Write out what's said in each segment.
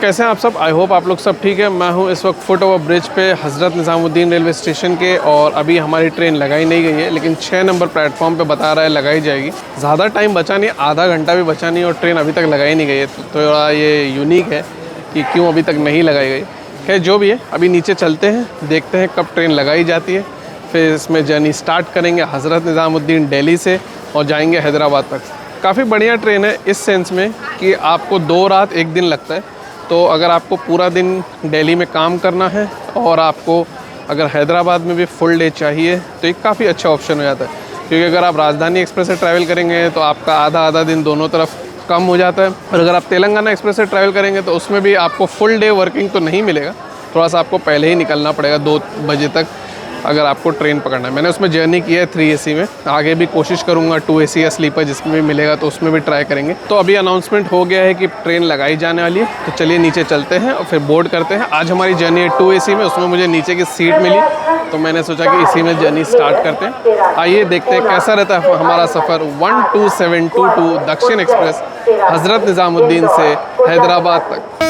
कैसे हैं आप सब। आई होप आप लोग सब ठीक है। मैं हूं इस वक्त फुट ओवर ब्रिज पे हज़रत निज़ामुद्दीन रेलवे स्टेशन के, और अभी हमारी ट्रेन लगाई नहीं गई है, लेकिन 6 नंबर प्लेटफॉर्म पे बता रहा है लगाई जाएगी। ज़्यादा टाइम बचा नहीं, आधा घंटा भी बचा नहीं और ट्रेन अभी तक लगाई नहीं गई है। तो थोड़ा ये यूनिक है कि क्यों अभी तक नहीं लगाई गई। खैर जो भी है, अभी नीचे चलते हैं, देखते हैं कब ट्रेन लगाई जाती है। फिर इसमें जर्नी स्टार्ट करेंगे हज़रत निज़ामुद्दीन दिल्ली से और जाएंगे हैदराबाद तक। काफ़ी बढ़िया ट्रेन है इस सेंस में कि आपको 2 रात 1 दिन लगता है। तो अगर आपको पूरा दिन दिल्ली में काम करना है और आपको अगर हैदराबाद में भी फुल डे चाहिए तो एक काफ़ी अच्छा ऑप्शन हो जाता है, क्योंकि अगर आप राजधानी एक्सप्रेस से ट्रैवल करेंगे तो आपका आधा दिन दोनों तरफ कम हो जाता है, और अगर आप तेलंगाना एक्सप्रेस से ट्रैवल करेंगे तो उसमें भी आपको फुल डे वर्किंग तो नहीं मिलेगा। थोड़ा सा आपको पहले ही निकलना पड़ेगा 2 बजे तक अगर आपको ट्रेन पकड़ना है। मैंने उसमें जर्नी की है 3 AC में, आगे भी कोशिश करूँगा 2 AC या स्लीपर जिसमें भी मिलेगा तो उसमें भी ट्राई करेंगे। तो अभी अनाउंसमेंट हो गया है कि ट्रेन लगाई जाने वाली है, तो चलिए नीचे चलते हैं और फिर बोर्ड करते हैं। आज हमारी जर्नी है 2 AC में, उसमें मुझे नीचे की सीट मिली तो मैंने सोचा कि इसी में जर्नी स्टार्ट करते हैं। आइए देखते हैं कैसा रहता है हमारा सफ़र 12722 दक्षिण एक्सप्रेस हज़रत निज़ामुद्दीन से हैदराबाद तक।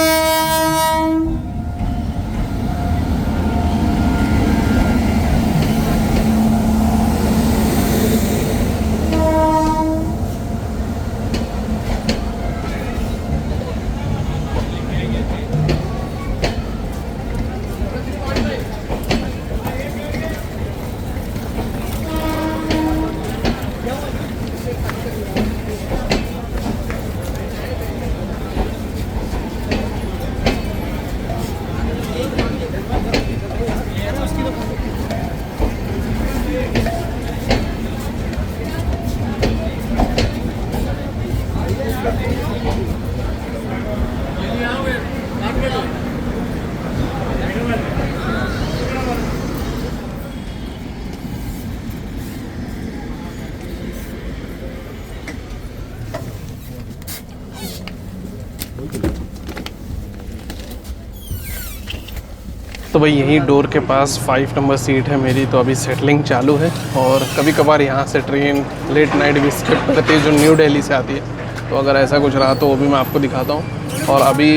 तो भाई यहीं डोर के पास 5 नंबर सीट है मेरी। तो अभी सेटलिंग चालू है और कभी कभार यहाँ से ट्रेन लेट नाइट भी स्किप करती है जो न्यू दिल्ली से आती है। तो अगर ऐसा कुछ रहा तो वो भी मैं आपको दिखाता हूँ। और अभी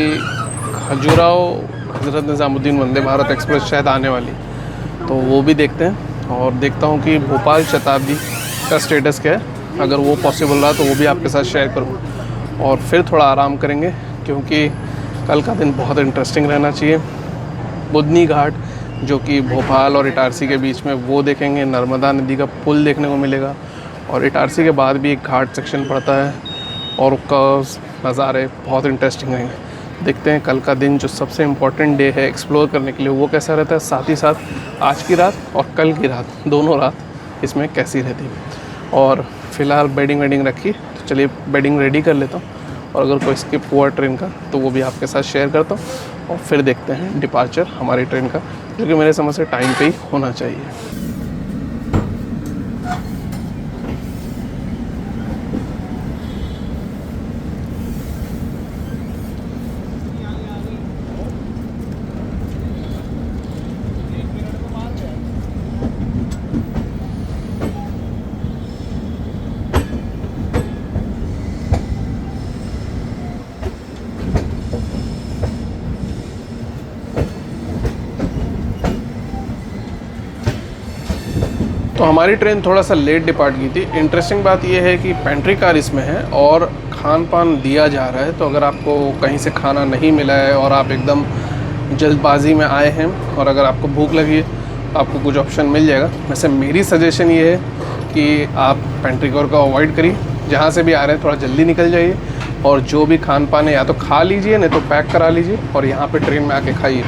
खजुराहो हज़रत निज़ामुद्दीन वंदे भारत एक्सप्रेस शायद आने वाली, तो वो भी देखते हैं। और देखता हूँ कि भोपाल शताब्दी का स्टेटस क्या है, अगर वो पॉसिबल रहा तो वो भी आपके साथ शेयर करूँ। और फिर थोड़ा आराम करेंगे क्योंकि कल का दिन बहुत इंटरेस्टिंग रहना चाहिए। बुधनी घाट जो कि भोपाल और इटारसी के बीच में, वो देखेंगे। नर्मदा नदी का पुल देखने को मिलेगा और इटारसी के बाद भी एक घाट सेक्शन पड़ता है और कर्व्स नज़ारे बहुत इंटरेस्टिंग रहेंगे। देखते हैं कल का दिन जो सबसे इम्पोर्टेंट डे है एक्सप्लोर करने के लिए वो कैसा रहता है, साथ ही साथ आज की रात और कल की रात दोनों रात इसमें कैसी रहती है। और फ़िलहाल बेडिंग वेडिंग रखी, तो चलिए बेडिंग रेडी कर लेता हूँ। और अगर कोई स्किप हुआ ट्रेन का तो वो भी आपके साथ शेयर करता हूँ। और फिर देखते हैं डिपार्चर हमारी ट्रेन का, जो कि मेरे समझ से टाइम पे ही होना चाहिए। तो हमारी ट्रेन थोड़ा सा लेट डिपार्ट की थी। इंटरेस्टिंग बात यह है कि पेंट्री कार इसमें है और खान पान दिया जा रहा है। तो अगर आपको कहीं से खाना नहीं मिला है और आप एकदम जल्दबाजी में आए हैं और अगर आपको भूख लगी है तो आपको कुछ ऑप्शन मिल जाएगा। वैसे मेरी सजेशन ये है कि आप पेंट्री कार को अवॉइड करिए। जहाँ से भी आ रहे हैं थोड़ा जल्दी निकल जाइए और जो भी खान पान है या तो खा लीजिए, नहीं तो पैक करा लीजिए और यहाँ पे ट्रेन में आके खाइए।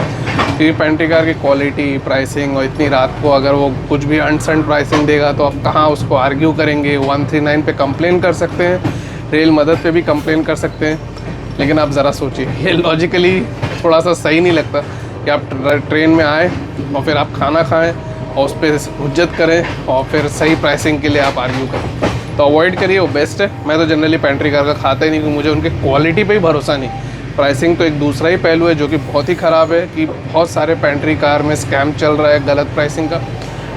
क्योंकि पेंट्री कार की क्वालिटी, प्राइसिंग, और इतनी रात को अगर वो कुछ भी अनसर्टेन प्राइसिंग देगा तो आप कहाँ उसको आर्ग्यू करेंगे। 139 पे कंप्लेन कर सकते हैं, रेल मदद पे भी कंप्लेन कर सकते हैं, लेकिन आप ज़रा सोचिए, ये लॉजिकली थोड़ा सा सही नहीं लगता कि आप ट्रेन में आए और फिर आप खाना खाएँ और उस पर हुज्जत करें और फिर सही प्राइसिंग के लिए आप आर्ग्यू करें। तो अवॉइड करिए, वो बेस्ट है। मैं तो जनरली पेंट्री कार का खाता ही नहीं, क्योंकि मुझे उनके क्वालिटी पे ही भरोसा नहीं। प्राइसिंग तो एक दूसरा ही पहलू है जो कि बहुत ही ख़राब है कि बहुत सारे पेंट्री कार में स्कैम चल रहा है गलत प्राइसिंग का,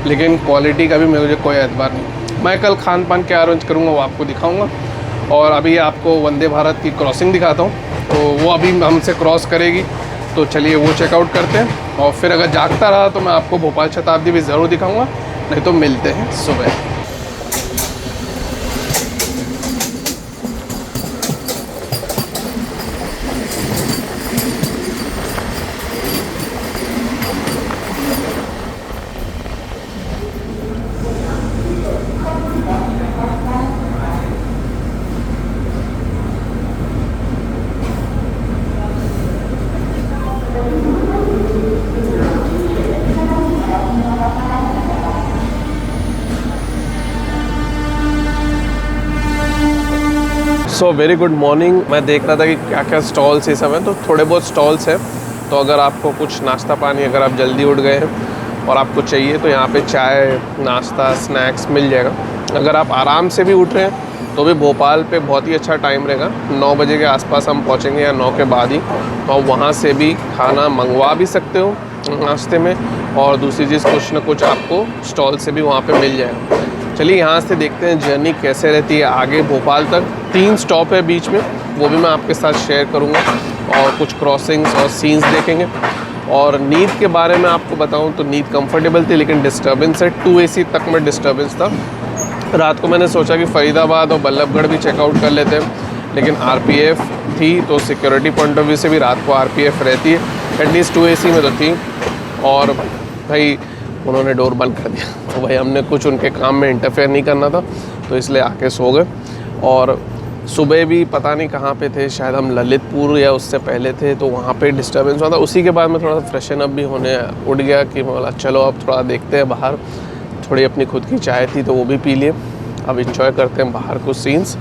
लेकिन क्वालिटी का भी मुझे कोई एतबार नहीं। मैं कल खान पान क्या अरेंज करूँगा वो आपको दिखाऊँगा। और अभी आपको वंदे भारत की क्रॉसिंग दिखाता हूँ। तो वो अभी हमसे क्रॉस करेगी, तो चलिए वो चेकआउट करते हैं। और फिर अगर जागता रहा तो मैं आपको भोपाल शताब्दी भी ज़रूर दिखाऊंगा, नहीं तो मिलते हैं सुबह। So very good morning. मैं देख रहा था कि क्या क्या स्टॉल्स ये सब हैं, तो थोड़े बहुत स्टॉल्स हैं। तो अगर आपको कुछ नाश्ता पानी, अगर आप जल्दी उठ गए हैं और आपको चाहिए, तो यहाँ पे चाय, नाश्ता, स्नैक्स मिल जाएगा। अगर आप आराम से भी उठ रहे हैं तो भी भोपाल पे बहुत ही अच्छा टाइम रहेगा। 9 बजे के आसपास हम पहुँचेंगे या 9 के बाद ही, तो आप वहाँ से भी खाना मंगवा भी सकते हो नाश्ते में। और दूसरी चीज़, कुछ ना कुछ आपको स्टॉल से भी वहाँ पे मिल जाएगा। चलिए यहाँ से देखते हैं जर्नी कैसे रहती है आगे भोपाल तक। 3 स्टॉप है बीच में, वो भी मैं आपके साथ शेयर करूँगा, और कुछ क्रॉसिंग्स और सीन्स देखेंगे। और नींद के बारे में आपको बताऊँ तो नींद कंफर्टेबल थी, लेकिन डिस्टर्बेंस है। 2 AC तक में डिस्टर्बेंस था। रात को मैंने सोचा कि फरीदाबाद और बल्लभगढ़ भी चेकआउट कर लेते हैं, लेकिन RPF थी, तो सिक्योरिटी पॉइंट ऑफ व्यू से भी रात को RPF रहती है। एटलीस्ट 2 AC में तो थी। और भाई उन्होंने डोर बंद कर दिया, तो भाई हमने कुछ उनके काम में इंटरफेयर नहीं करना था, तो इसलिए आके सो गए। और सुबह भी पता नहीं कहाँ पे थे, शायद हम ललितपुर या उससे पहले थे, तो वहाँ पे डिस्टर्बेंस हुआ था। उसी के बाद मैं थोड़ा सा फ्रेशन अप भी होने उठ गया कि बोला चलो अब थोड़ा देखते हैं बाहर। थोड़ी अपनी खुद की चाय थी तो वो भी पी लिए। अब इंजॉय करते हैं बाहर कुछ सीन्स।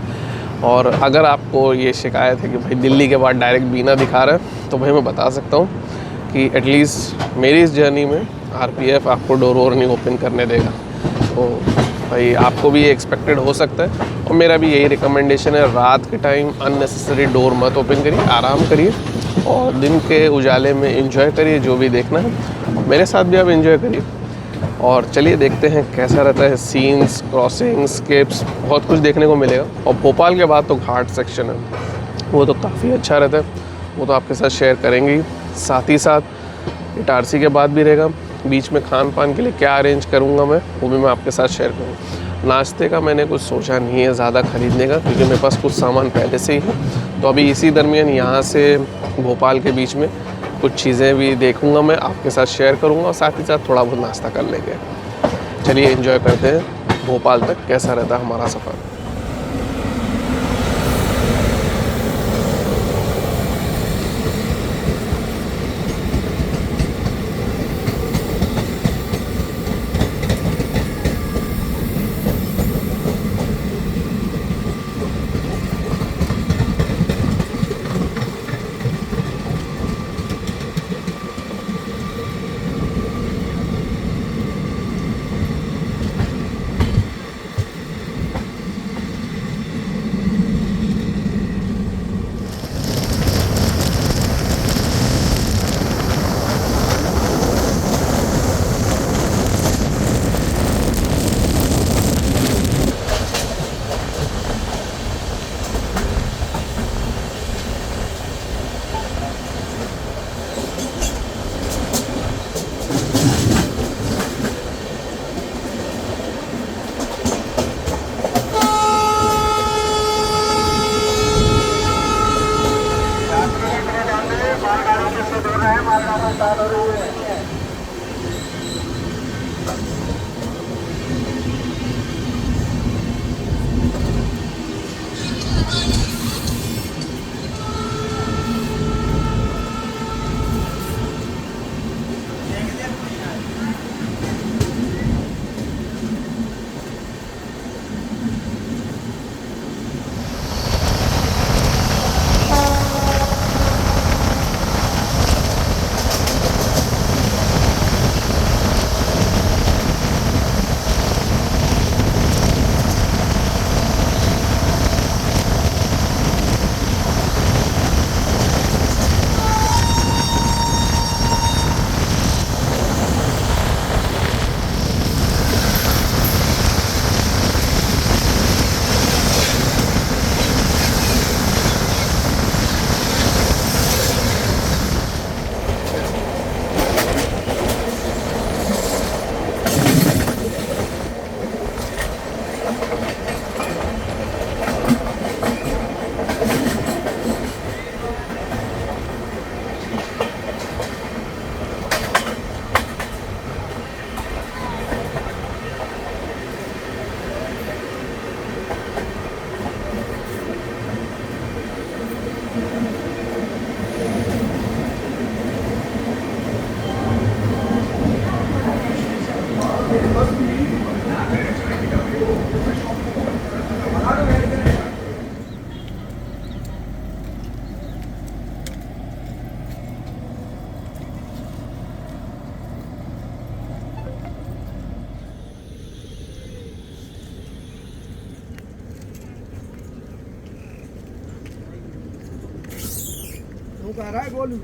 और अगर आपको ये शिकायत है कि भाई दिल्ली के बाद डायरेक्ट बीना दिखा रहे हैं, तो भाई मैं बता सकता हूँ कि एटलीस्ट मेरी इस जर्नी में RPF आपको डोर वोर नहीं ओपन करने देगा। तो भाई आपको भी ये एक्सपेक्टेड हो सकता है, और मेरा भी यही रिकमेंडेशन है, रात के टाइम अननेसेसरी डोर मत ओपन करिए, आराम करिए और दिन के उजाले में एंजॉय करिए जो भी देखना है। मेरे साथ भी आप एंजॉय करिए। और चलिए देखते हैं कैसा रहता है सीन्स, क्रॉसिंग्स, स्केप्स, बहुत कुछ देखने को मिलेगा। और भोपाल के बाद तो घाट सेक्शन है, वो तो काफ़ी अच्छा रहता है, वो तो आपके साथ शेयर करेंगे ही। साथ ही साथ इटारसी के बाद भी रहेगा। बीच में खान पान के लिए क्या अरेंज करूँगा मैं, वो भी मैं आपके साथ शेयर करूँगा। नाश्ते का मैंने कुछ सोचा नहीं है ज़्यादा ख़रीदने का, क्योंकि मेरे पास कुछ सामान पहले से ही है। तो अभी इसी दरमियान यहाँ से भोपाल के बीच में कुछ चीज़ें भी देखूँगा, मैं आपके साथ शेयर करूँगा, और साथ ही साथ थोड़ा बहुत नाश्ता कर लेंगे। चलिए एंजॉय करते हैं भोपाल तक कैसा रहता है हमारा सफ़र। कह रहा है गोलू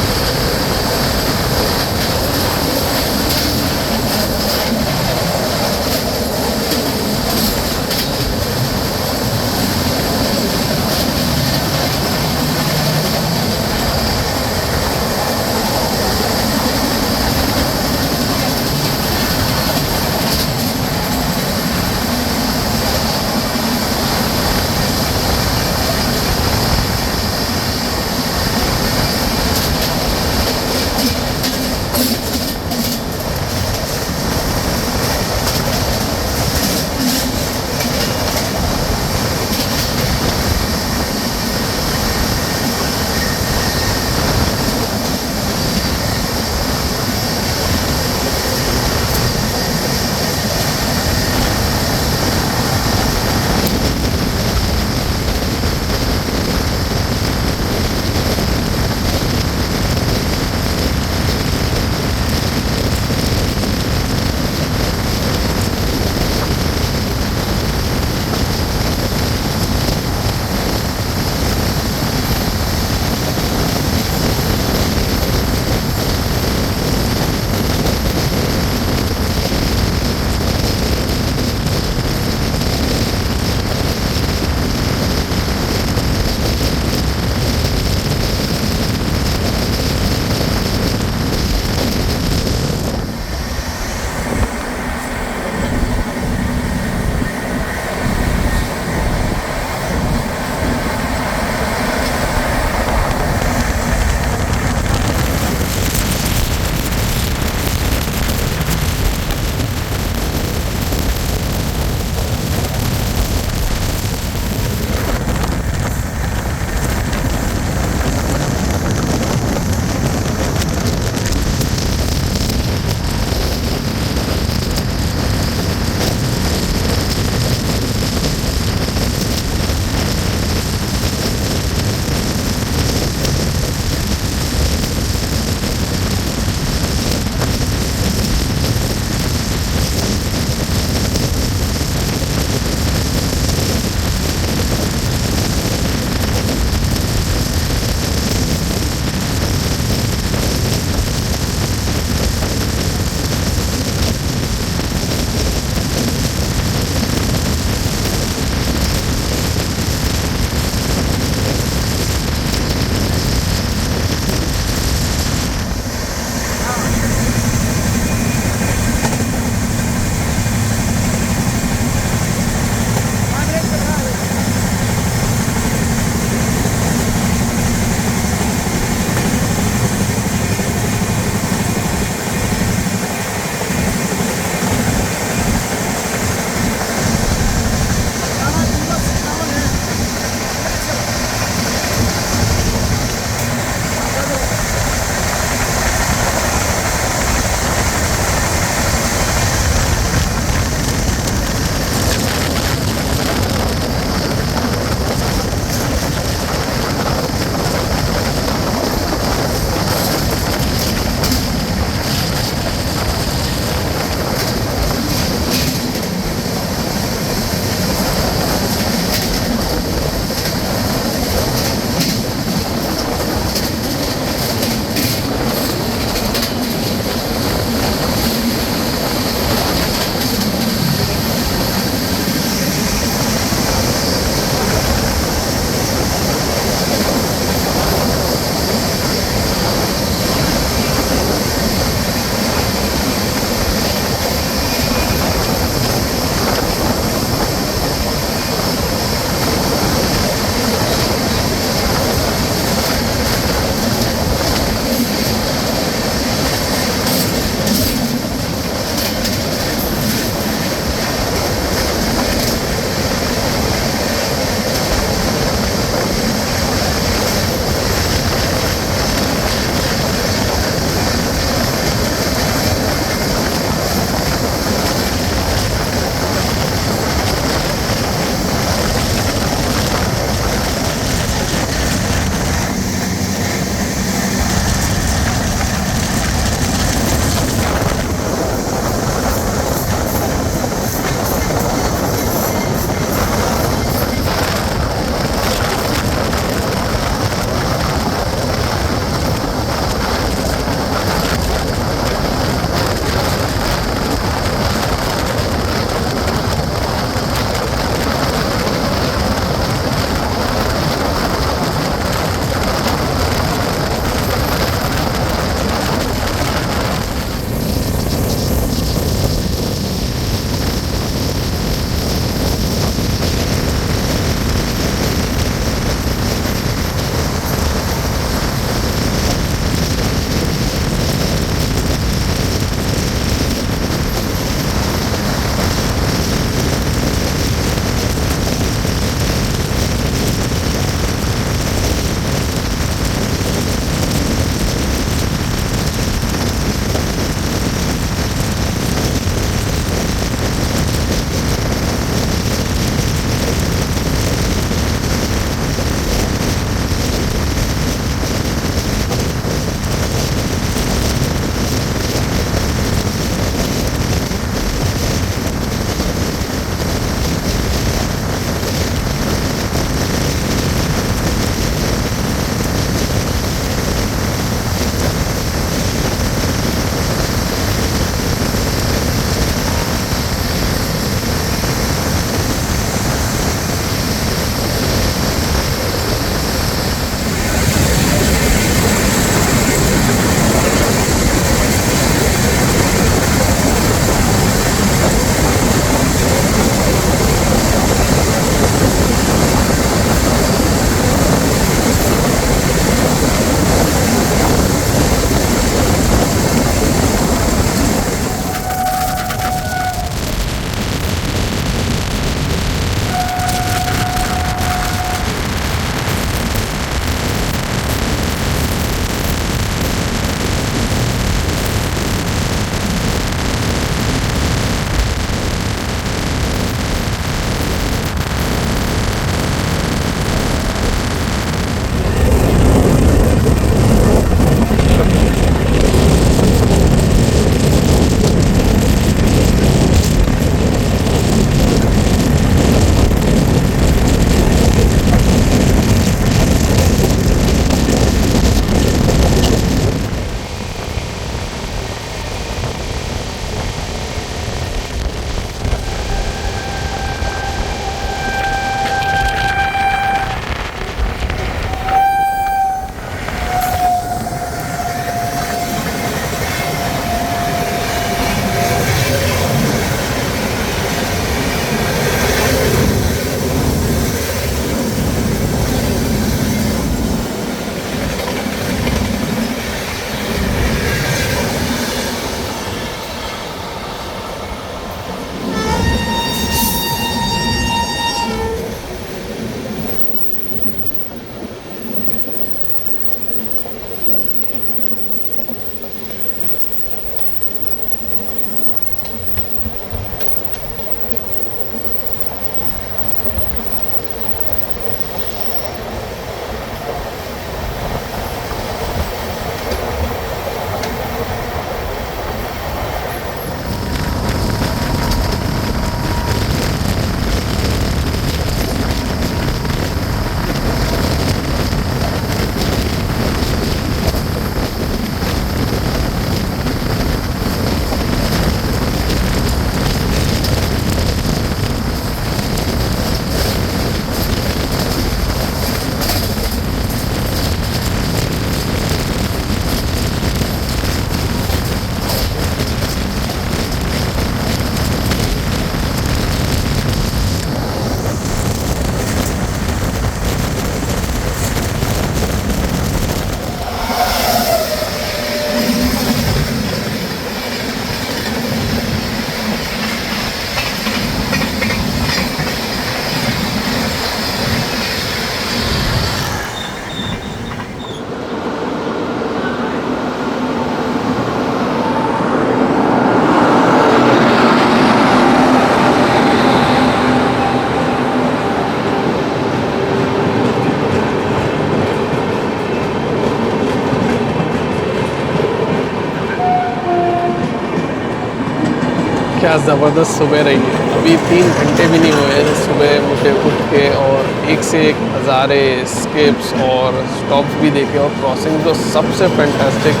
क्या ज़बरदस्त सुबह रही है। अभी 3 घंटे भी नहीं हुए हैं सुबह मुझे उठ के, और एक से एक नज़ारे, स्किप्स और स्टॉप्स भी देखे, और क्रॉसिंग तो सबसे फैंटास्टिक,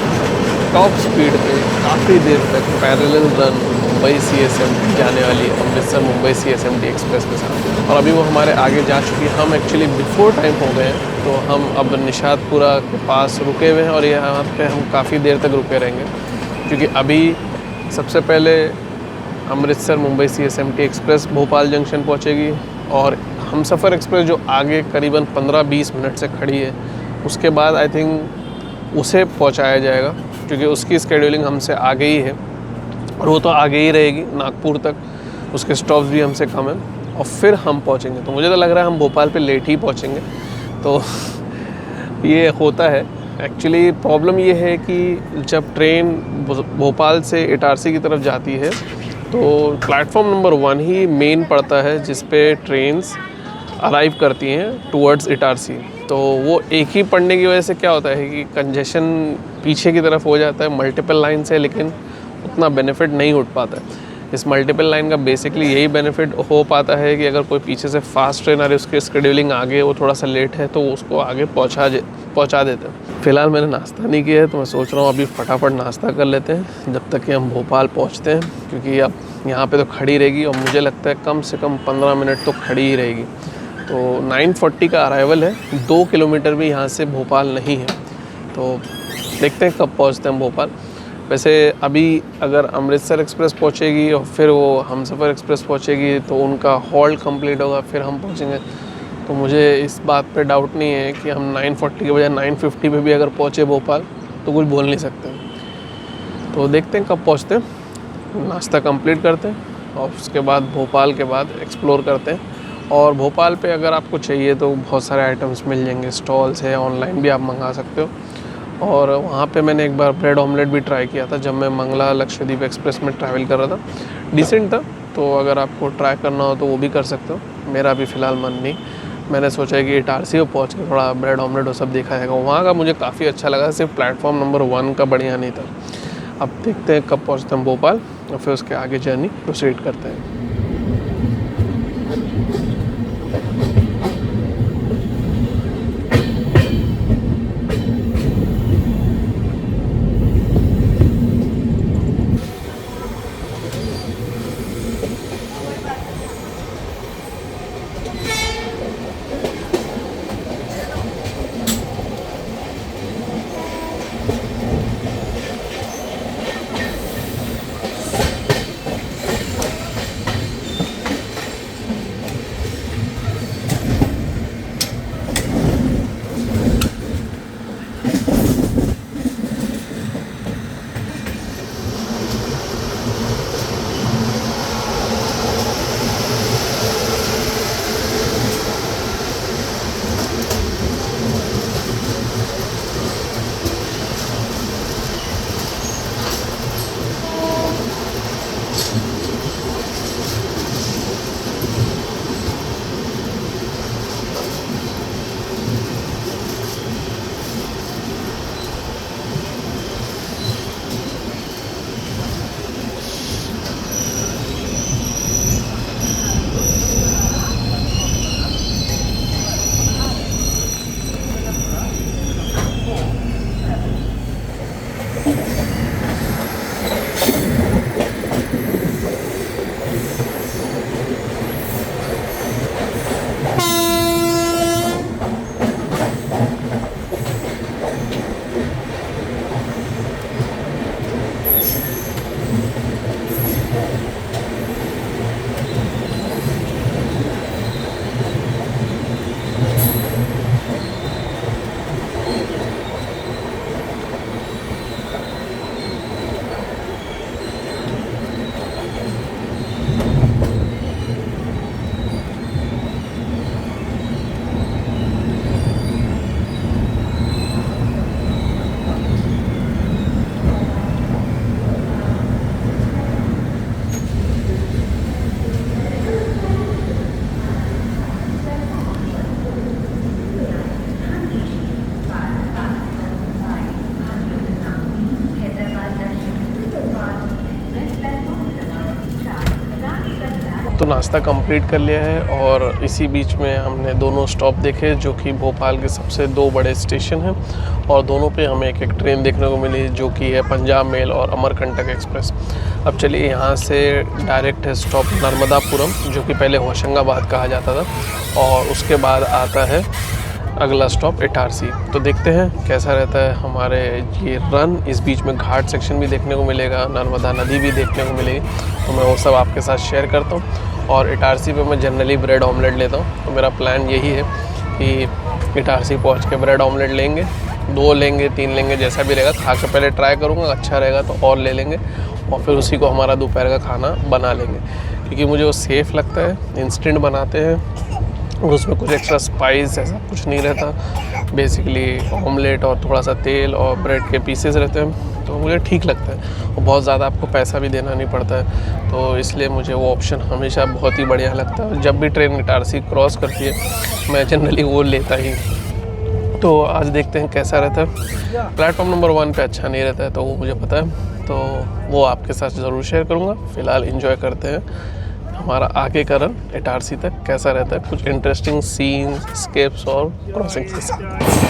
टॉप स्पीड पे काफ़ी देर तक पैरेलल रन मुंबई CSMT जाने वाली अमृतसर मुंबई CSMT एक्सप्रेस के साथ। और अभी वो हमारे आगे जा चुकी है। हम एक्चुअली बिफोर टाइम हो गए हैं, तो हम अब निशातपुरा के पास रुके हुए हैं, और यहाँ पे हम काफ़ी देर तक रुके रहेंगे, क्योंकि अभी सबसे पहले Amritsar Mumbai CSMT express Bhopal junction पहुंचेगी, और हमसफ़र एक्सप्रेस जो आगे करीबन 15-20 मिनट से खड़ी है, उसके बाद आई थिंक उसे पहुंचाया जाएगा, क्योंकि उसकी स्केड्यूलिंग हमसे आगे ही है, और वो तो आगे ही रहेगी नागपुर तक। उसके स्टॉप्स भी हमसे कम है, और फिर हम पहुंचेंगे। तो मुझे तो लग रहा है हम भोपाल पे लेट ही पहुंचेंगे। तो ये होता है। एक्चुअली प्रॉब्लम ये है कि जब ट्रेन भोपाल से इटारसी की तरफ जाती है, तो प्लेटफॉर्म नंबर 1 ही मेन पड़ता है जिस पे ट्रेन्स अराइव करती हैं टूवर्ड्स इटारसी। तो वो एक ही पढ़ने की वजह से क्या होता है कि कंजेशन पीछे की तरफ हो जाता है। मल्टीपल लाइन से लेकिन उतना बेनिफिट नहीं उठ पाता है। इस मल्टीपल लाइन का बेसिकली यही बेनिफिट हो पाता है कि अगर कोई पीछे से फास्ट ट्रेन आ रही है, उसकी स्केड्यूलिंग आगे वो थोड़ा सा लेट है, तो उसको आगे पहुंचा देते हैं। फ़िलहाल मैंने नाश्ता नहीं किया है, तो मैं सोच रहा हूँ अभी फटाफट नाश्ता कर लेते हैं जब तक कि हम भोपाल पहुँचते हैं, क्योंकि अब यहाँ पे तो खड़ी रहेगी, और मुझे लगता है कम से कम 15 मिनट तो खड़ी ही रहेगी। तो 9:40 का अराइवल है, 2 किलोमीटर भी यहाँ से भोपाल नहीं है। तो देखते हैं कब पहुँचते हैं भोपाल। वैसे अभी अगर अमृतसर एक्सप्रेस पहुँचेगी और फिर वो हमसफ़र एक्सप्रेस पहुँचेगी, तो उनका हॉल्ट कंप्लीट होगा, फिर हम पहुँचेंगे। तो मुझे इस बात पे डाउट नहीं है कि हम 9:40 के बजाय 9:50 पे भी अगर पहुँचे भोपाल, तो कुछ बोल नहीं सकते। तो देखते हैं कब पहुँचते हैं, नाश्ता कंप्लीट करते हैं, और उसके बाद भोपाल के बाद एक्सप्लोर करते हैं। और भोपाल पे अगर आपको चाहिए तो बहुत सारे आइटम्स मिल जाएंगे, स्टॉल्स है, ऑनलाइन भी आप मंगा सकते हो। और वहाँ पे मैंने एक बार ब्रेड ऑमलेट भी ट्राई किया था जब मैं मंगला लक्षद्वीप एक्सप्रेस में ट्रैवल कर रहा था। डिसेंट था। तो अगर आपको ट्राई करना हो तो वो भी कर सकते हो। मेरा अभी फ़िलहाल मन नहीं, मैंने सोचा है कि इटारसी में पहुँच के थोड़ा ब्रेड ऑमलेट वो सब देखा जाएगा। वहाँ का मुझे काफ़ी अच्छा लगा, सिर्फ प्लेटफॉर्म नंबर 1 का बढ़िया नहीं था। अब देखते हैं कब पहुँचते हैं भोपाल, और फिर उसके आगे जर्नी प्रोसीड करते हैं। रास्ता कंप्लीट कर लिया है और इसी बीच में हमने दोनों स्टॉप देखे जो कि भोपाल के सबसे 2 बड़े स्टेशन हैं और दोनों पे हमें एक ट्रेन देखने को मिली जो कि है पंजाब मेल और अमरकंटक एक्सप्रेस। अब चलिए यहाँ से डायरेक्ट है स्टॉप नर्मदापुरम जो कि पहले होशंगाबाद कहा जाता था और उसके बाद आता है अगला स्टॉप इटारसी। तो देखते हैं कैसा रहता है हमारे ये रन। इस बीच में घाट सेक्शन भी देखने को मिलेगा, नर्मदा नदी भी देखने को मिलेगी, तो मैं वो सब आपके साथ शेयर करता हूँ। और इटारसी पे मैं जनरली ब्रेड ऑमलेट लेता हूँ, तो मेरा प्लान यही है कि इटारसी पहुँच के ब्रेड ऑमलेट लेंगे, 2 लेंगे 3 लेंगे, जैसा भी रहेगा खा के पहले ट्राई करूँगा, अच्छा रहेगा तो और ले लेंगे और फिर उसी को हमारा दोपहर का खाना बना लेंगे, क्योंकि मुझे वो सेफ़ लगता है। इंस्टेंट बनाते हैं और उसमें कुछ एक्स्ट्रा स्पाइस ऐसा कुछ नहीं रहता, बेसिकली ऑमलेट और थोड़ा सा तेल और ब्रेड के पीसेस रहते हैं, तो मुझे ठीक लगता है और बहुत ज़्यादा आपको पैसा भी देना नहीं पड़ता है, तो इसलिए मुझे वो ऑप्शन हमेशा बहुत ही बढ़िया लगता है। जब भी ट्रेन इटारसी क्रॉस करती है मैं जनरली वो लेता ही। तो आज देखते हैं कैसा रहता है। प्लेटफॉर्म नंबर 1 पे अच्छा नहीं रहता है तो वो मुझे पता है, तो वो आपके साथ ज़रूर शेयर करूँगा। फ़िलहाल एंजॉय करते हैं हमारा आगे का रन इटारसी तक कैसा रहता है, कुछ इंटरेस्टिंग सीन्स, स्केप्स और क्रॉसिंग्स के साथ।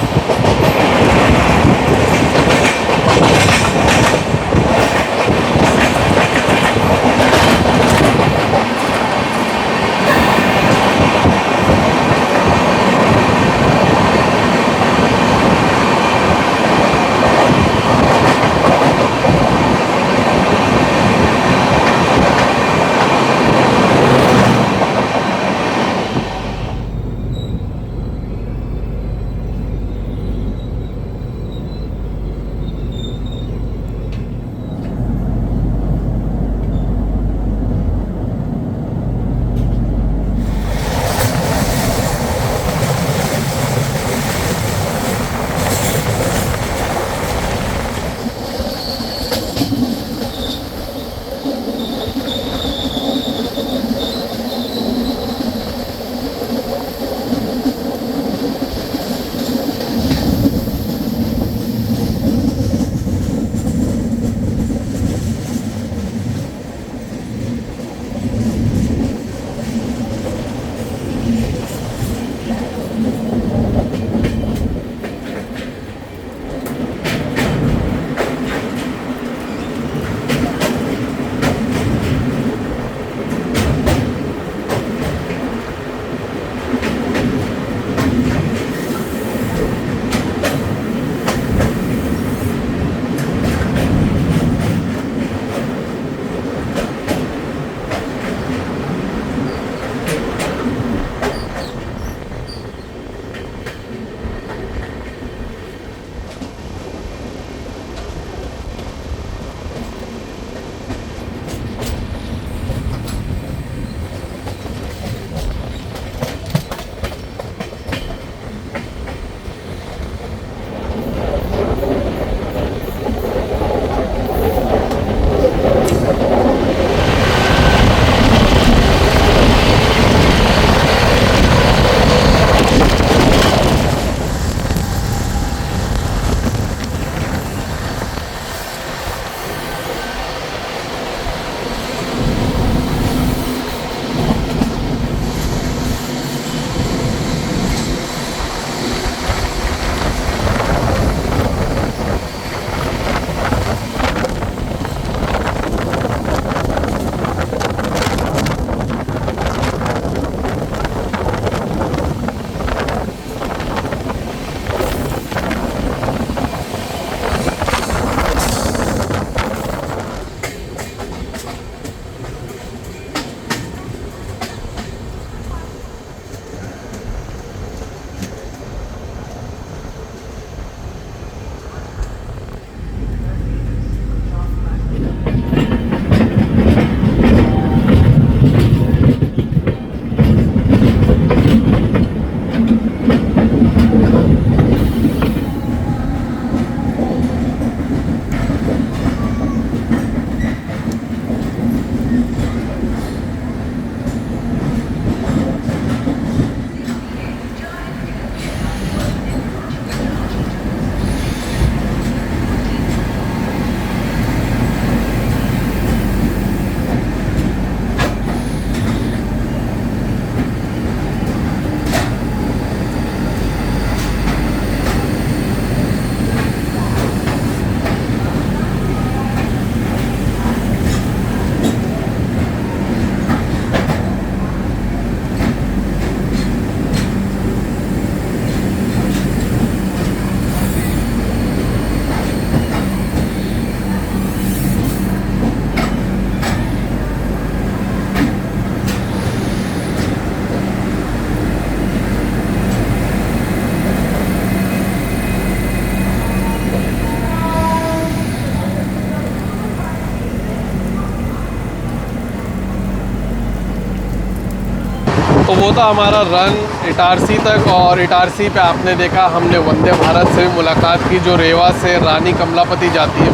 तो वो था हमारा रन इटारसी तक, और इटारसी पे आपने देखा हमने वंदे भारत से मुलाकात की, जो रेवा से रानी कमलापति जाती है।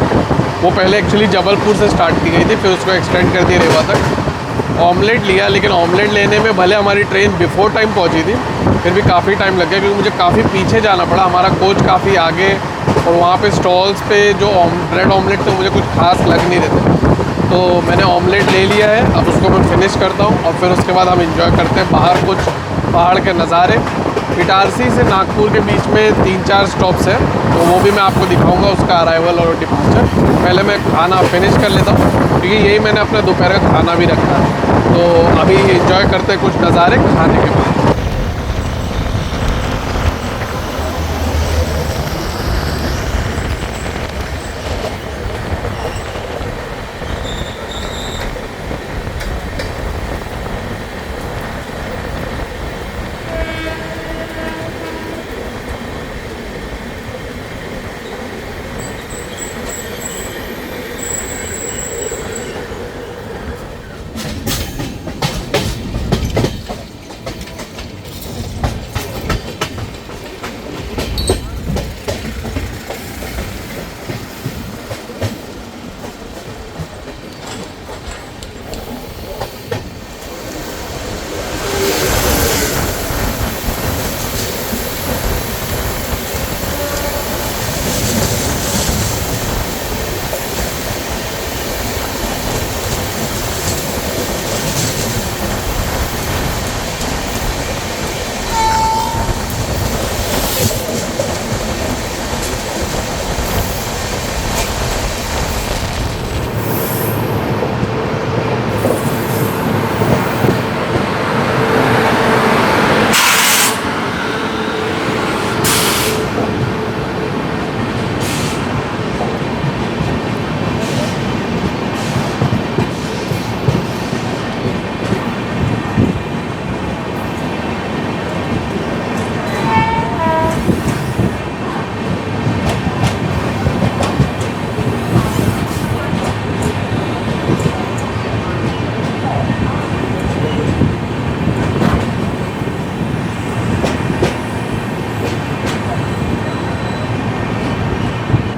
वो पहले एक्चुअली जबलपुर से स्टार्ट की गई थी, फिर उसको एक्सटेंड कर दी रेवा तक। ऑमलेट लिया, लेकिन ऑमलेट लेने में भले हमारी ट्रेन बिफोर टाइम पहुंची थी, फिर भी काफ़ी टाइम लग गया, क्योंकि मुझे काफ़ी पीछे जाना पड़ा। हमारा कोच काफ़ी आगे, और वहाँ पे स्टॉल्स पे जो ब्रेड ऑमलेट थे मुझे कुछ खास लग नहीं रहे थे। तो मैंने ऑमलेट ले लिया है, अब उसको मैं फिनिश करता हूँ, और फिर उसके बाद हम इंजॉय करते हैं बाहर कुछ पहाड़ के नज़ारे। इटारसी से नागपुर के बीच में 3-4 स्टॉप्स है, तो वो भी मैं आपको दिखाऊंगा, उसका अराइवल और डिपार्चर। पहले मैं खाना फिनिश कर लेता हूँ, क्योंकि यही मैंने अपना दोपहर का खाना भी रखा है। तो अभी इंजॉय करते हैं कुछ नज़ारे खाने के बाद।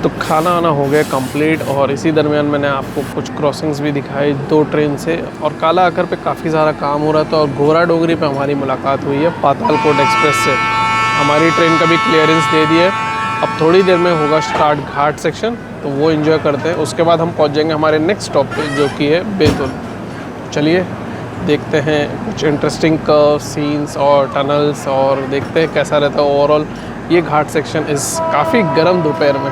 तो खाना आना हो गया कंप्लीट, और इसी दरमियान मैंने आपको कुछ क्रॉसिंग्स भी दिखाई 2 ट्रेन से। और काला आकर पे काफ़ी सारा काम हो रहा था, और घोरा डोगरी पे हमारी मुलाकात हुई है पातालकोट एक्सप्रेस से। हमारी ट्रेन का भी क्लियरेंस दे दिया है। अब थोड़ी देर में होगा स्टार्ट घाट सेक्शन, तो वो एंजॉय करते हैं। उसके बाद हम पहुँच जाएंगे हमारे नेक्स्ट स्टॉप पे, जो कि है बैतूल। चलिए देखते हैं कुछ इंटरेस्टिंग कर्व सीन्स और टनल्स, और देखते हैं कैसा रहता है ओवरऑल ये घाट सेक्शन इस काफ़ी गर्म दोपहर में।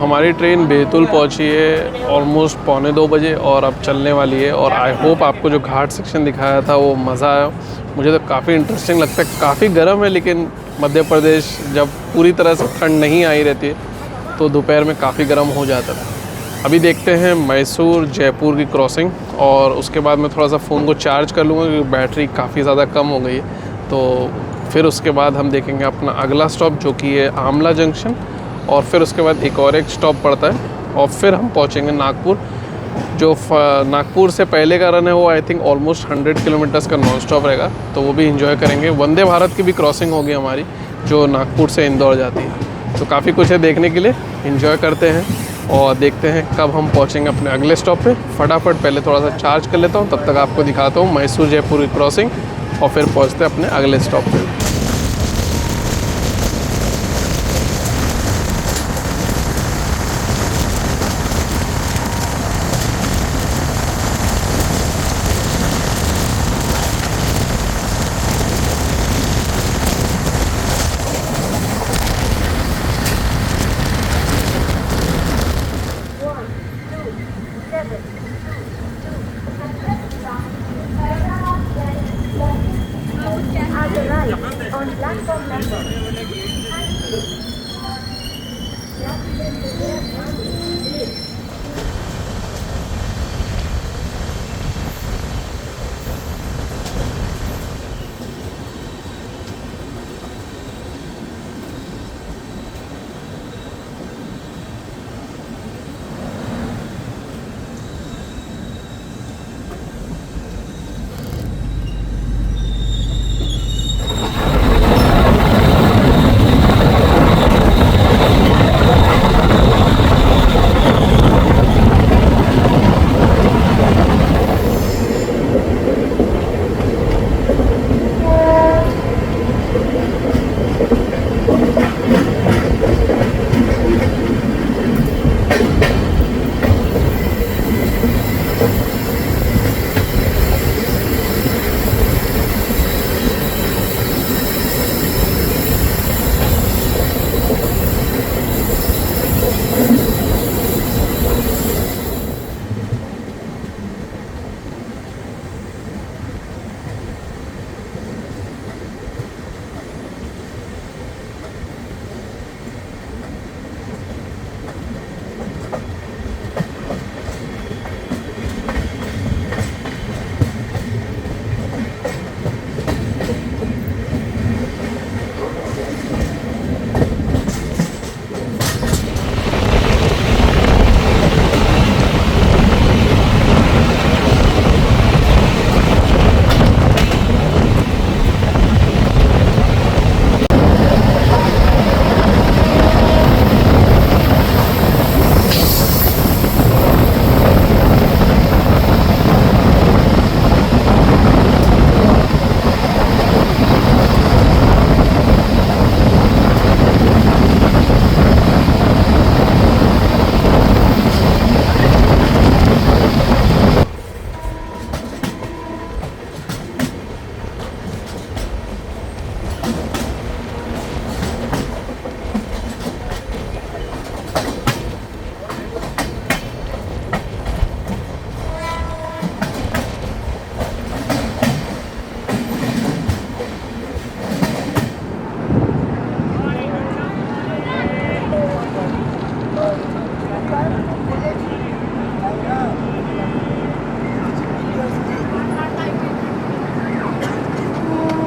हमारी ट्रेन बैतूल पहुंची है ऑलमोस्ट 1:45 बजे और अब चलने वाली है। और आई होप आपको जो घाट सेक्शन दिखाया था वो मज़ा आया। मुझे तो काफ़ी इंटरेस्टिंग लगता है। काफ़ी गर्म है, लेकिन मध्य प्रदेश जब पूरी तरह से ठंड नहीं आई रहती है तो दोपहर में काफ़ी गर्म हो जाता है। अभी देखते हैं मैसूर जयपुर की क्रॉसिंग, और उसके बाद मैं थोड़ा सा फ़ोन को चार्ज कर लूँगा क्योंकि बैटरी काफ़ी ज़्यादा कम हो गई है। तो फिर उसके बाद हम देखेंगे अपना अगला स्टॉप जो कि है आमला जंक्शन, और फिर उसके बाद एक स्टॉप पड़ता है और फिर हम पहुंचेंगे नागपुर। जो नागपुर से पहले का रन है वो आई थिंक ऑलमोस्ट 100 किलोमीटर्स का नॉन स्टॉप रहेगा, तो वो भी इंजॉय करेंगे। वंदे भारत की भी क्रॉसिंग होगी हमारी जो नागपुर से इंदौर जाती है। तो काफ़ी कुछ है देखने के लिए, इंजॉय करते हैं और देखते हैं कब हम पहुँचेंगे अपने अगले स्टॉप पे। फटाफट पहले थोड़ा सा चार्ज कर लेता हूँ, तब तक आपको दिखाता हूँ मैसूर जयपुर की क्रॉसिंग और फिर पहुँचते हैं अपने अगले स्टॉप पे।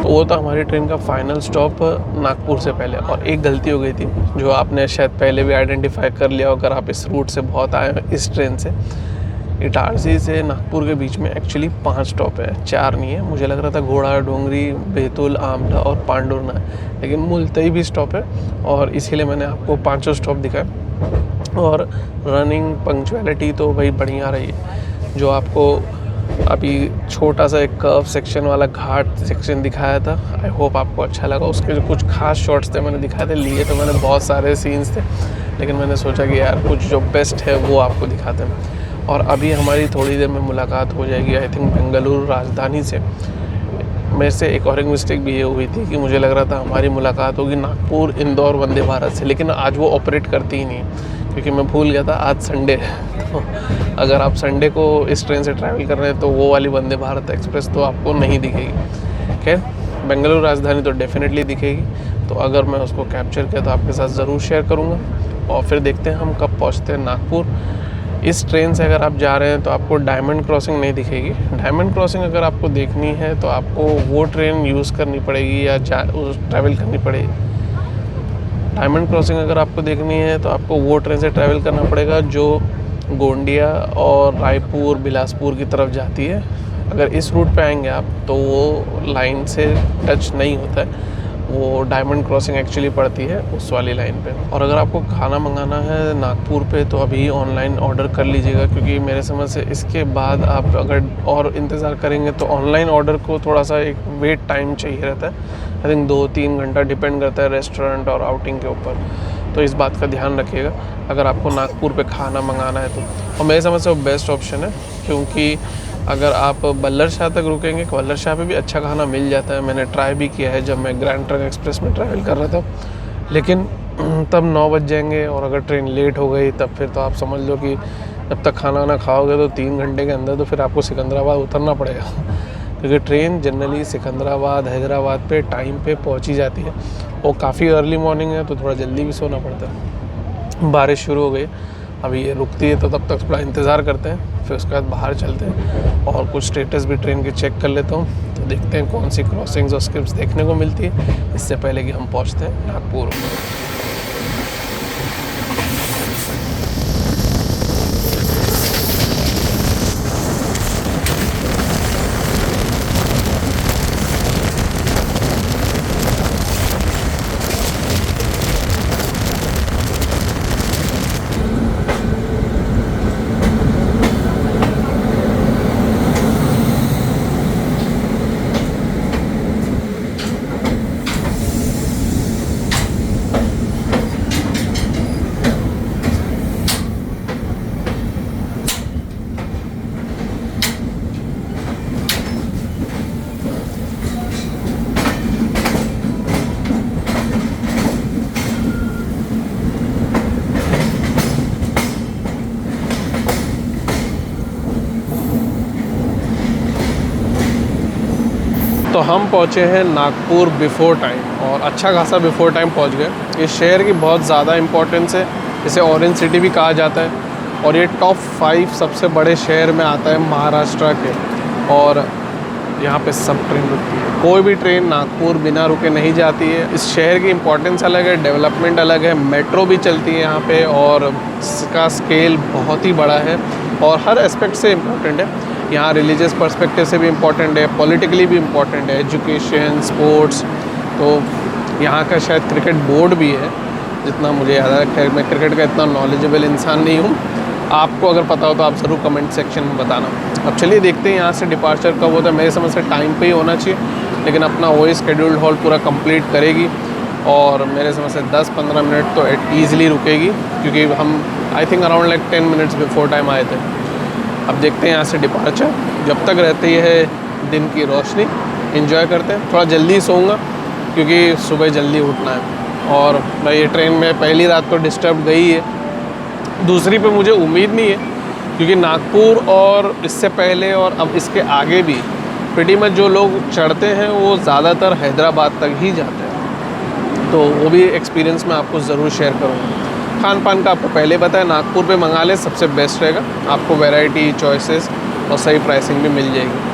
वो तो हमारी ट्रेन का फाइनल स्टॉप नागपुर से पहले। और एक गलती हो गई थी जो आपने शायद पहले भी आइडेंटिफाई कर लिया अगर आप इस रूट से बहुत आए हो इस ट्रेन से। इटारसी से नागपुर के बीच में एक्चुअली 5 स्टॉप है, 4 नहीं है। मुझे लग रहा था घोड़ा डोंगरी, बैतूल, आमला और पांडुरना है, लेकिन मुल्तई भी स्टॉप है और इसीलिए मैंने आपको 5 स्टॉप दिखाए। और रनिंग पंक्चुअलिटी तो भाई बढ़िया रही है। जो आपको अभी छोटा सा एक कर्व सेक्शन वाला घाट सेक्शन दिखाया था, आई होप आपको अच्छा लगा। उसके जो कुछ खास शॉट्स थे मैंने दिखाए थे, लिए तो मैंने बहुत सारे सीन्स थे, लेकिन मैंने सोचा कि यार कुछ जो बेस्ट है वो आपको दिखाते हैं। और अभी हमारी थोड़ी देर में मुलाकात हो जाएगी आई थिंक बेंगलुरु राजधानी से। मेरे से एक और एक मिस्टेक भी ये हुई थी कि मुझे लग रहा था हमारी मुलाकात होगी नागपुर इंदौर वंदे भारत से, लेकिन आज वो ऑपरेट करती ही नहीं, क्योंकि मैं भूल गया था आज संडे है। तो अगर आप संडे को इस ट्रेन से ट्रैवल कर रहे हैं तो वो वाली वंदे भारत एक्सप्रेस तो आपको नहीं दिखेगी। खैर, बेंगलुरु राजधानी तो डेफिनेटली दिखेगी, तो अगर मैं उसको कैप्चर किया तो आपके साथ ज़रूर शेयर करूँगा। और फिर देखते हैं हम कब पहुँचते हैं नागपुर। इस ट्रेन से अगर आप जा रहे हैं तो आपको डायमंड क्रॉसिंग नहीं दिखेगी। डायमंड क्रॉसिंग अगर आपको देखनी है तो आपको वो ट्रेन यूज़ करनी पड़ेगी या ट्रैवल करनी पड़ेगी। डायमंड क्रॉसिंग अगर आपको देखनी है तो आपको वो ट्रेन से ट्रैवल करना पड़ेगा जो गोंडिया और रायपुर बिलासपुर की तरफ जाती है। अगर इस रूट पे आएंगे आप तो वो लाइन से टच नहीं होता है, वो डायमंड क्रॉसिंग एक्चुअली पड़ती है उस वाली लाइन पे। और अगर आपको खाना मंगाना है नागपुर पे तो अभी ऑनलाइन ऑर्डर कर लीजिएगा, क्योंकि मेरे समझ से इसके बाद आप अगर और इंतज़ार करेंगे तो ऑनलाइन ऑर्डर को थोड़ा सा एक वेट टाइम चाहिए रहता है। आई थिंक 2-3 घंटा डिपेंड करता है रेस्टोरेंट और आउटिंग के ऊपर, तो इस बात का ध्यान रखिएगा अगर आपको नागपुर पे खाना मंगाना है तो। और मेरे समझ से वो बेस्ट ऑप्शन है, क्योंकि अगर आप बल्लर शाह तक रुकेंगे, बल्लर शाह पे भी अच्छा खाना मिल जाता है। मैंने ट्राई भी किया है जब मैं ग्रैंड ट्रंक एक्सप्रेस में ट्रैवल कर रहा था, लेकिन तब 9 बज जाएंगे और अगर ट्रेन लेट हो गई तब फिर तो आप समझ लो कि जब तक खाना ना खाओगे तो 3 घंटे के अंदर तो फिर आपको सिकंदराबाद उतरना पड़ेगा, क्योंकि ट्रेन जनरली सिकंदराबाद हैदराबाद पे टाइम पे पहुंच ही जाती है। वो काफ़ी अर्ली मॉर्निंग है तो थोड़ा जल्दी भी सोना पड़ता है। बारिश शुरू हो गई, अभी ये रुकती है तो तब तक थोड़ा इंतज़ार करते हैं, फिर उसके बाद बाहर चलते हैं और कुछ स्टेटस भी ट्रेन के चेक कर लेता हूँ। तो देखते हैं कौन सी क्रॉसिंग्स और स्क्रिप्ट्स देखने को मिलती है इससे पहले कि हम पहुँचते हैं नागपुर। तो हम पहुँचे हैं नागपुर बिफ़ोर टाइम, और अच्छा खासा बिफ़ोर टाइम पहुँच गए। इस शहर की बहुत ज़्यादा इम्पोर्टेंस है, इसे ऑरेंज सिटी भी कहा जाता है, और ये टॉप 5 सबसे बड़े शहर में आता है महाराष्ट्र के। और यहाँ पे सब ट्रेन रुकती है, कोई भी ट्रेन नागपुर बिना रुके नहीं जाती है। इस शहर की इम्पोर्टेंस अलग है, डेवलपमेंट अलग है, मेट्रो भी चलती है यहाँ पे और इसका स्केल बहुत ही बड़ा है और हर एस्पेक्ट से इम्पोर्टेंट है। यहाँ रिलीजियस पर्सपेक्टिव से भी इम्पोर्टेंट है, पॉलिटिकली भी इम्पोर्टेंट है, एजुकेशन, स्पोर्ट्स। तो यहाँ का शायद क्रिकेट बोर्ड भी है जितना मुझे याद है। खैर, मैं क्रिकेट का इतना नॉलेजेबल इंसान नहीं हूँ, आपको अगर पता हो तो आप ज़रूर कमेंट सेक्शन में बताना। अब चलिए देखते हैं यहाँ से डिपार्चर कब होता है। मेरे समझ से टाइम पे ही होना चाहिए, लेकिन अपना वही स्केड्यूल्ड हॉल पूरा कंप्लीट करेगी और मेरे समझ से 10-15 मिनट तो ईज़िली रुकेगी, क्योंकि हम I think around like 10 minutes before time आए थे। अब देखते हैं यहाँ से डिपार्चर, जब तक रहती है दिन की रोशनी एंजॉय करते हैं। थोड़ा जल्दी सोऊंगा क्योंकि सुबह जल्दी उठना है। और मैं ये ट्रेन में पहली रात तो डिस्टर्ब गई है, दूसरी पे मुझे उम्मीद नहीं है, क्योंकि नागपुर और इससे पहले और अब इसके आगे भी प्रीटी मच जो लोग चढ़ते हैं वो ज़्यादातर हैदराबाद तक ही जाते हैं। तो वो भी एक्सपीरियंस मैं आपको ज़रूर शेयर करूँगा। खान पान का आपको पहले बताया, नागपुर पे मंगा लें, सबसे बेस्ट रहेगा। आपको वैरायटी, चॉइसेस और सही प्राइसिंग भी मिल जाएगी।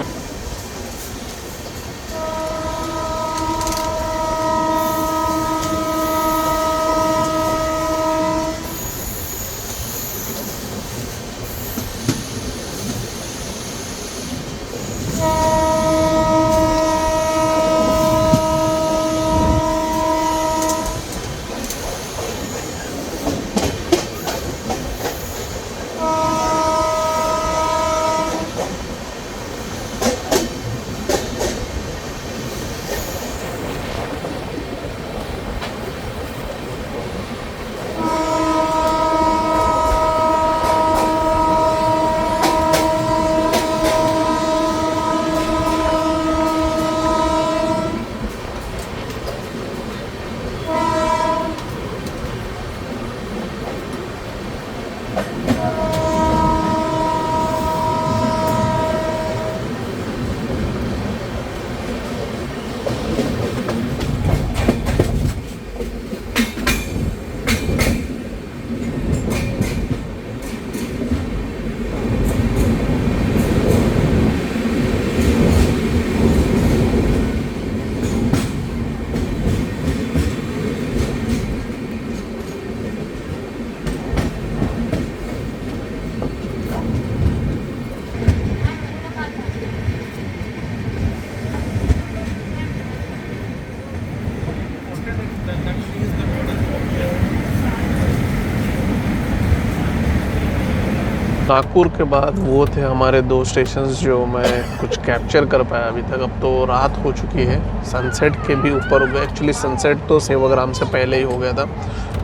नागपुर के बाद वो थे हमारे 2 स्टेशंस जो मैं कुछ कैप्चर कर पाया अभी तक। अब तो रात हो चुकी है, सनसेट के भी ऊपर हो गया। एक्चुअली सनसेट तो सेवाग्राम से पहले ही हो गया था,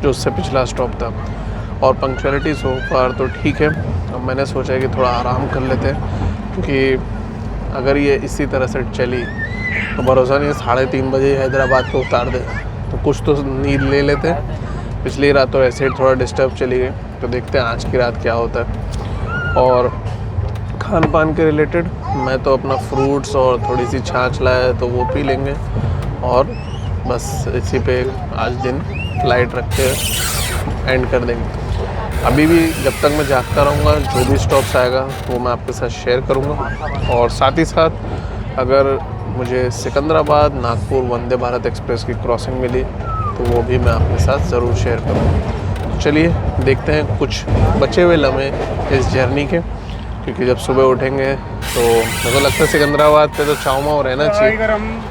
जो उससे पिछला स्टॉप था। और पंक्चुअलिटी सो फार तो ठीक है। अब मैंने सोचा कि थोड़ा आराम कर लेते हैं, क्योंकि अगर ये इसी तरह से चली तो भरोसा नहीं है 3:30 बजे हैदराबाद को उतार दे, तो कुछ तो नींद ले लेते हैं। पिछली रात तो ऐसे ही थोड़ा डिस्टर्ब चली गई, तो देखते हैं आज की रात क्या होता है। और खान पान के रिलेटेड मैं तो अपना फ्रूट्स और थोड़ी सी छाछ लाया, तो वो पी लेंगे। और बस इसी पे आज दिन लाइट रख के एंड कर देंगे। अभी भी जब तक मैं जागता रहूँगा, जो भी स्टॉप्स आएगा वो मैं आपके साथ शेयर करूँगा। और साथ ही साथ अगर मुझे सिकंदराबाद नागपुर वंदे भारत एक्सप्रेस की क्रॉसिंग मिली तो वो भी मैं आपके साथ ज़रूर शेयर करूँगा। चलिए देखते हैं कुछ बचे हुए लम्हे इस जर्नी के, क्योंकि जब सुबह उठेंगे तो मेरे को लगता है सिकंदराबाद पे तो चाव रहना चाहिए,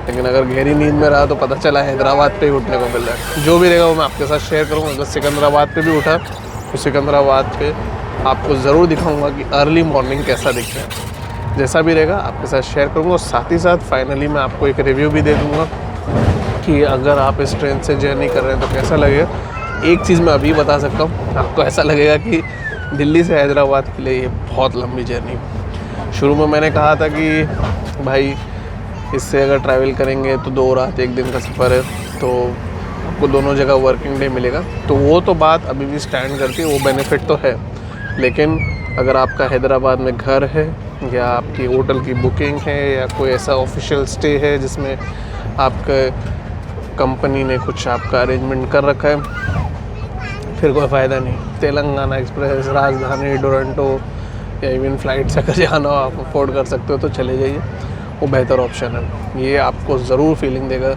लेकिन अगर गहरी नींद में रहा तो पता चला हैदराबाद पे ही उठने को मिल रहा है। जो भी रहेगा वो मैं आपके साथ शेयर करूँगा। अगर सिकंदराबाद पे भी उठा तो सिकंदराबाद पे आपको ज़रूर दिखाऊँगा कि अर्ली मॉर्निंग कैसा दिखता है। जैसा भी रहेगा आपके साथ शेयर करूँगा। और साथ ही साथ फाइनली मैं आपको एक रिव्यू भी दे दूँगा कि अगर आप इस ट्रेन से जर्नी कर रहे हैं तो कैसा लगेगा। एक चीज़ मैं अभी बता सकता हूँ, आपको ऐसा लगेगा कि दिल्ली से हैदराबाद के लिए ये बहुत लंबी जर्नी। शुरू में मैंने कहा था कि भाई इससे अगर ट्रैवल करेंगे तो 2 रात 1 दिन का सफ़र है, तो आपको दोनों जगह वर्किंग डे मिलेगा। तो वो तो बात अभी भी स्टैंड करती है, वो बेनिफिट तो है। लेकिन अगर आपका हैदराबाद में घर है या आपकी होटल की बुकिंग है या कोई ऐसा ऑफिशियल स्टे है जिसमें आपके कंपनी ने कुछ आपका अरेंजमेंट कर रखा है, फिर कोई फ़ायदा नहीं। तेलंगाना एक्सप्रेस, राजधानी, टोरंटो या इवन फ़्लाइट से अगर जाना हो, आप अफोर्ड कर सकते हो तो चले जाइए, वो बेहतर ऑप्शन है। ये आपको ज़रूर फीलिंग देगा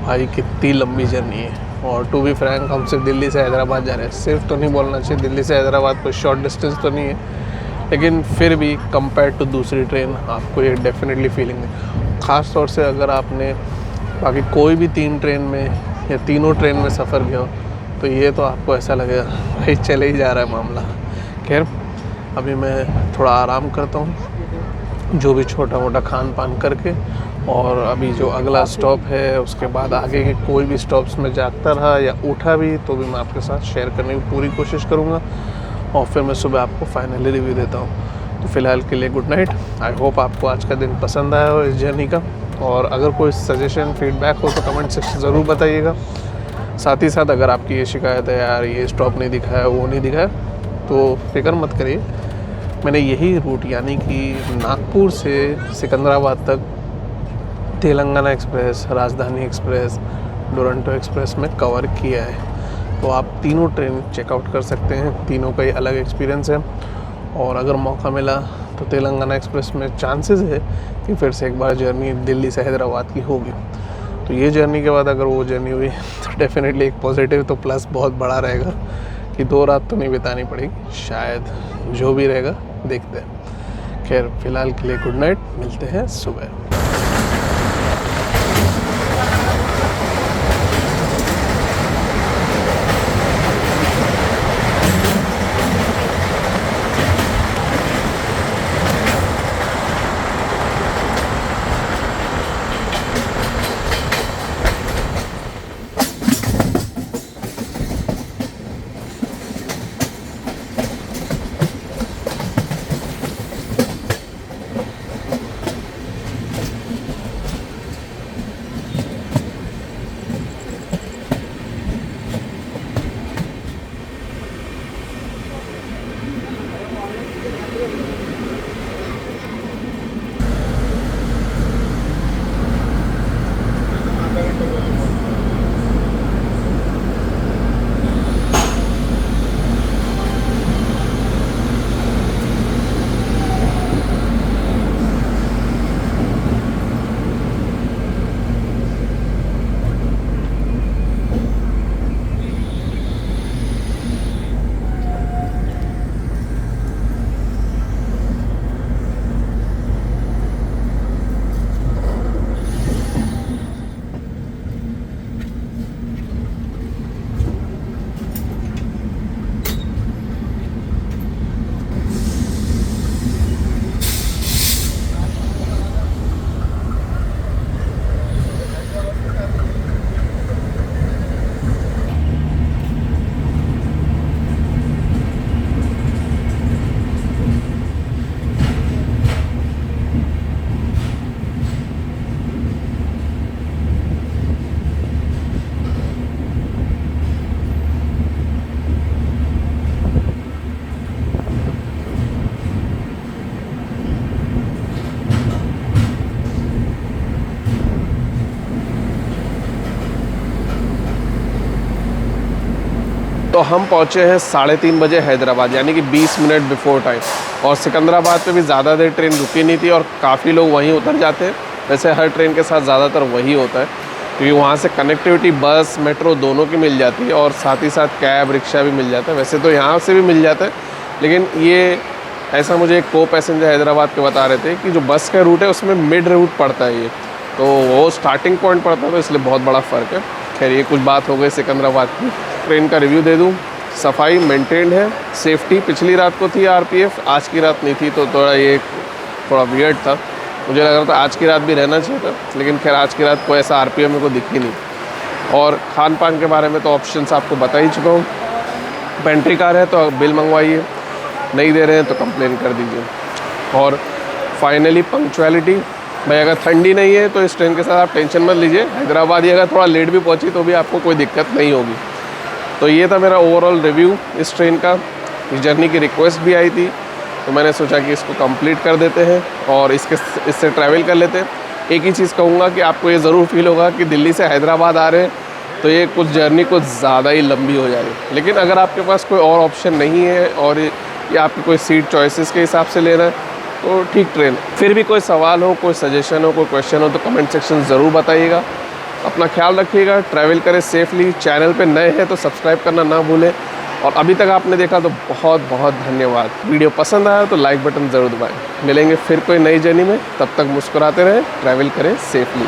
भाई कितनी लंबी जर्नी है। और टू बी फ्रैंक, हम सिर्फ दिल्ली से हैदराबाद जा रहे हैं। सिर्फ तो नहीं बोलना चाहिए, दिल्ली से हैदराबाद कोई शॉर्ट डिस्टेंस तो नहीं है, लेकिन फिर भी कंपेयर टू दूसरी ट्रेन आपको ये डेफिनेटली फीलिंग है। ख़ास तौर से अगर आपने बाकी कोई भी 3 ट्रेन में या तीनों ट्रेन में सफ़र किया हो, तो ये तो आपको ऐसा लगेगा भाई चले ही जा रहा है मामला। खैर अभी मैं थोड़ा आराम करता हूँ, जो भी छोटा मोटा खान पान करके। और अभी जो अगला स्टॉप है उसके बाद आगे के कोई भी स्टॉप्स में जागता रहा या उठा भी तो भी मैं आपके साथ शेयर करने की पूरी कोशिश करूँगा। और फिर मैं सुबह आपको फाइनली रिव्यू देता हूँ। तो फ़िलहाल के लिए गुड नाइट। आई होप आपको आज का दिन पसंद आया हो इस जर्नी का। और अगर कोई सजेशन फीडबैक हो तो कमेंट सेक्शन ज़रूर बताइएगा। साथ ही साथ अगर आपकी ये शिकायत है यार ये स्टॉप नहीं दिखा है, वो नहीं दिखा है, तो फिक्र मत करिए। मैंने यही रूट यानी कि नागपुर से सिकंदराबाद तक तेलंगाना एक्सप्रेस, राजधानी एक्सप्रेस, टोरंटो एक्सप्रेस में कवर किया है। तो आप तीनों ट्रेन चेकआउट कर सकते हैं, तीनों का ही अलग एक्सपीरियंस है। और अगर मौका मिला तो तेलंगाना एक्सप्रेस में चांसेस है कि फिर से एक बार जर्नी दिल्ली से हैदराबाद की होगी। तो ये जर्नी के बाद अगर वो जर्नी हुई तो डेफिनेटली एक पॉजिटिव तो प्लस बहुत बड़ा रहेगा कि 2 रात तो नहीं बितानी पड़ेगी शायद। जो भी रहेगा देखते हैं। खैर फ़िलहाल के लिए गुड नाइट, मिलते हैं सुबह। तो हम पहुँचे हैं 3:30 बजे हैदराबाद, यानी कि 20 मिनट बिफोर टाइम। और सिकंदराबाद पे भी ज़्यादा देर ट्रेन रुकी नहीं थी और काफ़ी लोग वहीं उतर जाते हैं। वैसे हर ट्रेन के साथ ज़्यादातर वही होता है, क्योंकि वहाँ से कनेक्टिविटी बस मेट्रो दोनों की मिल जाती है और साथ ही साथ कैब रिक्शा भी मिल जाता है। वैसे तो यहाँ से भी मिल जाता है, लेकिन ये ऐसा मुझे एक को पैसेंजर हैदराबाद के बता रहे थे कि जो बस का रूट है उसमें मिड रूट पड़ता है ये, तो वो स्टार्टिंग पॉइंट पड़ता है, तो इसलिए बहुत बड़ा फ़र्क है। खैर ये कुछ बात हो गई सिकंदराबाद की। ट्रेन का रिव्यू दे दूँ, सफाई मेंटेन्ड है, सेफ्टी पिछली रात को थी आरपीएफ, आज की रात नहीं थी, तो थोड़ा वियर्ड था। मुझे लग रहा था आज की रात भी रहना चाहिए था, लेकिन खैर आज की रात कोई ऐसा आरपीएफ मेरे को दिख ही नहीं। और खान पान के बारे में तो ऑप्शंस आपको बता ही चुका हूँ। पेंट्री कार है तो बिल मंगवाइए, नहीं दे रहे हैं तो कंप्लेन कर दीजिए। और फाइनली पंक्चुअलिटी, भाई अगर ठंडी नहीं है तो इस ट्रेन के साथ आप टेंशन मत लीजिए। हैदराबाद ही अगर थोड़ा लेट भी पहुंची तो भी आपको कोई दिक्कत नहीं होगी। तो ये था मेरा ओवरऑल रिव्यू इस ट्रेन का। इस जर्नी की रिक्वेस्ट भी आई थी, तो मैंने सोचा कि इसको कंप्लीट कर देते हैं और इससे ट्रैवल कर लेते हैं। एक ही चीज़ कहूँगा कि आपको ये ज़रूर फील होगा कि दिल्ली से हैदराबाद आ रहे हैं तो ये कुछ जर्नी कुछ ज़्यादा ही लंबी हो जाएगी। लेकिन अगर आपके पास कोई और ऑप्शन नहीं है और या आपकी कोई सीट चॉइसेस के हिसाब से लेना है तो ठीक ट्रेन। फिर भी कोई सवाल हो, कोई सजेशन हो, कोई क्वेश्चन हो तो कमेंट सेक्शन ज़रूर बताइएगा। अपना ख्याल रखिएगा, ट्रैवल करें सेफली। चैनल पे नए हैं तो सब्सक्राइब करना ना भूलें, और अभी तक आपने देखा तो बहुत बहुत धन्यवाद। वीडियो पसंद आया तो लाइक बटन ज़रूर दबाएं। मिलेंगे फिर कोई नई जर्नी में, तब तक मुस्कुराते रहें, ट्रैवल करें सेफली।